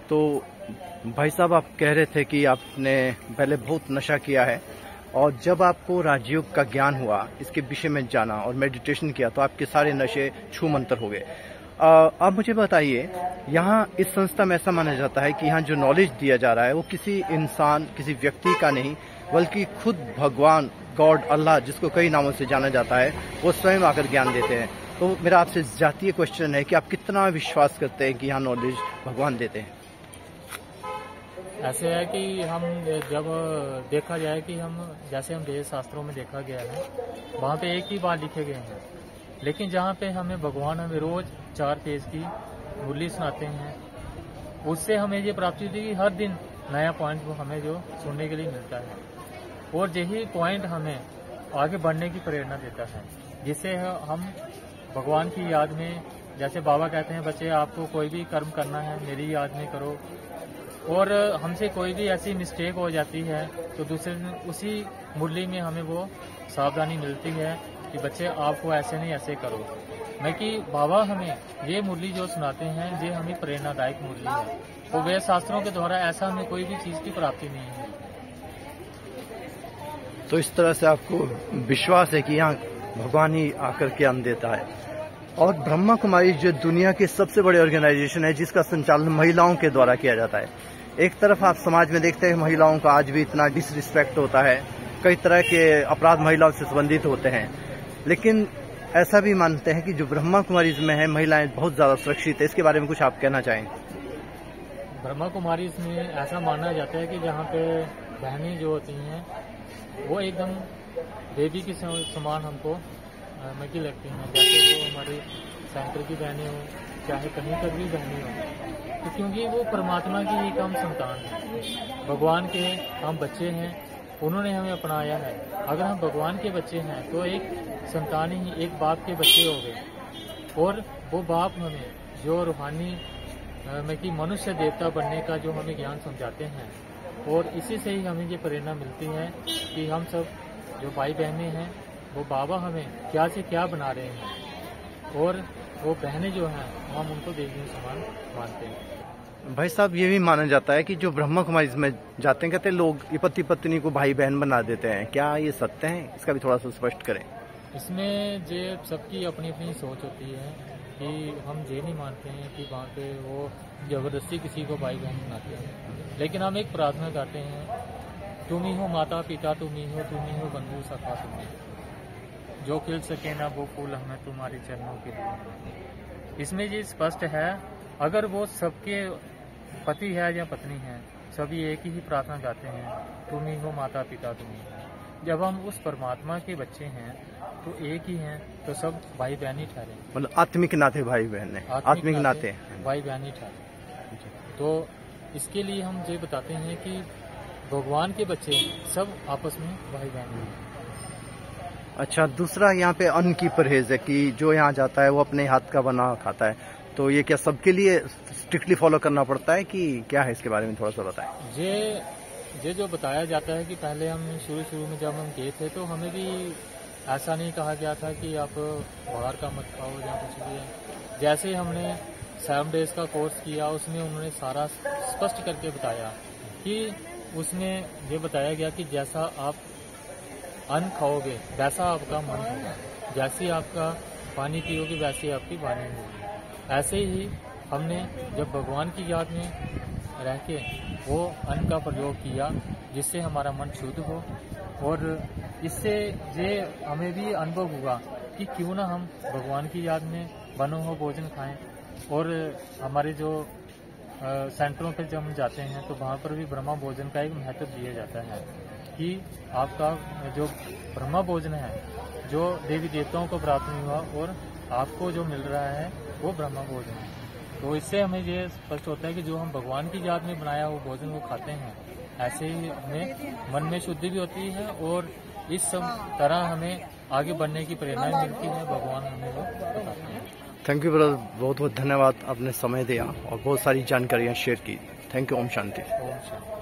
तो भाई साहब, आप कह रहे थे कि आपने पहले बहुत नशा किया है और जब आपको राजयोग का ज्ञान हुआ, इसके विषय में जाना और मेडिटेशन किया तो आपके सारे नशे छूमंतर हो गए। अब मुझे बताइए, यहाँ इस संस्था में ऐसा माना जाता है कि यहाँ जो नॉलेज दिया जा रहा है वो किसी इंसान, किसी व्यक्ति का नहीं, बल्कि खुद भगवान, गॉड, अल्लाह, जिसको कई नामों से जाना जाता है, वो स्वयं आकर ज्ञान देते हैं। तो मेरा आपसे जातीय क्वेश्चन है कि आप कितना विश्वास करते हैं कि यहाँ नॉलेज भगवान देते हैं? ऐसे है कि हम जब देखा जाए कि हम जैसे हम वेद शास्त्रों में देखा गया है, वहाँ पे एक ही बात लिखे गए हैं, लेकिन जहाँ पे हमें भगवान हमें रोज 4 पेज की मुरली सुनाते हैं, उससे हमें ये प्राप्ति होती है कि हर दिन नया पॉइंट वो हमें जो सुनने के लिए मिलता है, और यही पॉइंट हमें आगे बढ़ने की प्रेरणा देता है, जिससे हम भगवान की याद में, जैसे बाबा कहते हैं बच्चे आपको कोई भी कर्म करना है मेरी याद में करो, और हमसे कोई भी ऐसी मिस्टेक हो जाती है तो दूसरे दिन उसी मुरली में हमें वो सावधानी मिलती है कि बच्चे आपको ऐसे नहीं ऐसे करो। मैं कि बाबा हमें ये मुरली जो सुनाते हैं ये हमें प्रेरणादायक मुरली है, तो वेद शास्त्रों के द्वारा ऐसा हमें कोई भी चीज की प्राप्ति नहीं है। तो इस तरह से आपको विश्वास है कि यहाँ भगवान ही आकर के अन्न देता है। और ब्रह्मा कुमारी जो दुनिया की सबसे बड़ी ऑर्गेनाइजेशन है, जिसका संचालन महिलाओं के द्वारा किया जाता है। एक तरफ आप समाज में देखते हैं महिलाओं का आज भी इतना डिसरिस्पेक्ट होता है, कई तरह के अपराध महिलाओं से संबंधित होते हैं, लेकिन ऐसा भी मानते हैं कि जो ब्रह्मा कुमारी में है महिलाएं बहुत ज्यादा सुरक्षित है। इसके बारे में कुछ आप कहना चाहें? ब्रह्मा कुमारी में ऐसा माना जाता है कि जहाँ पे बहनें जो होती हैं वो एकदम देवी के समान हमको मकी लगती हैं, जैसे वो हमारे सेंटर की बहनें हो, चाहे कहीं पर भी बहनें हो, तो क्योंकि वो परमात्मा की एक हम संतान है, भगवान के हम बच्चे हैं, उन्होंने हमें अपनाया है। अगर हम भगवान के बच्चे हैं तो एक संतान ही, एक बाप के बच्चे हो गए, और वो बाप हमें जो रूहानी कि मनुष्य देवता बनने का जो हमें ज्ञान समझाते हैं, और इसी से ही हमें ये प्रेरणा मिलती है कि हम सब जो भाई बहनें हैं वो बाबा हमें क्या से क्या बना रहे हैं, और वो बहनें जो हैं हम उनको देवी समान मानते हैं। भाई साहब, ये भी माना जाता है कि जो ब्रह्मा कुमारी में जाते हैं, कहते हैं लोग ये पति पत्नी को भाई बहन बना देते हैं, क्या ये सत्य है? इसका भी थोड़ा सा स्पष्ट करें। इसमें जो सबकी अपनी अपनी सोच होती है कि हम ये नहीं मानते हैं कि वहाँ पे वो जबरदस्ती किसी को भाई बहन बनाते हैं, लेकिन हम एक प्रार्थना करते हैं, तुम ही हो माता पिता, तुम ही हो बंधु सखा, तुम ही जो खिल सके ना वो फूल हमें तुम्हारे चरणों के लिए। इसमें ये स्पष्ट है, अगर वो सबके पति है या पत्नी है, सभी एक ही प्रार्थना गाते हैं, तुम ही हो माता पिता, तुम ही हो। जब हम उस परमात्मा के बच्चे हैं तो एक ही हैं, तो सब भाई बहन ही ठहरे, मतलब आत्मिक नाते भाई बहन है, आत्मिक नाते भाई बहन ही ठहरे। तो इसके लिए हम ये बताते हैं कि भगवान के बच्चे सब आपस में भाई बहन हैं। अच्छा, दूसरा यहाँ पे अन्न की परहेज है कि जो यहाँ जाता है वो अपने हाथ का बना खाता है, तो ये क्या सबके लिए स्ट्रिक्टली फॉलो करना पड़ता है कि क्या है? इसके बारे में थोड़ा सा बताएं। ये जो बताया जाता है कि पहले हम शुरू में जब हम गए थे तो हमें भी ऐसा नहीं कहा गया था कि आप बाहर का मत खाओ या कुछ भी है। जैसे हमने 7 डेज का कोर्स किया, उसमें उन्होंने सारा स्पष्ट करके बताया कि उसमें ये बताया गया कि जैसा आप अन्न खाओगे वैसा आपका मन होगा, जैसी आपका पानी पियोगे वैसी आपकी वाणी होगी। ऐसे ही हमने जब भगवान की याद में रह के वो अन्न का प्रयोग किया, जिससे हमारा मन शुद्ध हो, और इससे ये हमें भी अनुभव हुआ कि क्यों ना हम भगवान की याद में बनो हो भोजन खाएं। और हमारे जो सेंटरों पर जब हम जाते हैं तो वहाँ पर भी ब्रह्मा भोजन का एक महत्व दिया जाता है कि आपका जो ब्रह्मा भोजन है जो देवी देवताओं को प्राप्त नहीं हुआ, और आपको जो मिल रहा है वो ब्रह्मा भोजन है। तो इससे हमें ये स्पष्ट होता है कि जो हम भगवान की याद में बनाया हुआ भोजन वो खाते हैं, ऐसे ही हमें मन में शुद्धि भी होती है, और इस सब तरह हमें आगे बढ़ने की प्रेरणा मिलती है, भगवान हमें वो बताते हैं। थैंक यू ब्रदर, बहुत बहुत धन्यवाद, आपने समय दिया और बहुत सारी जानकारियाँ शेयर की। Thank you. ओम शांति। ओम शांति।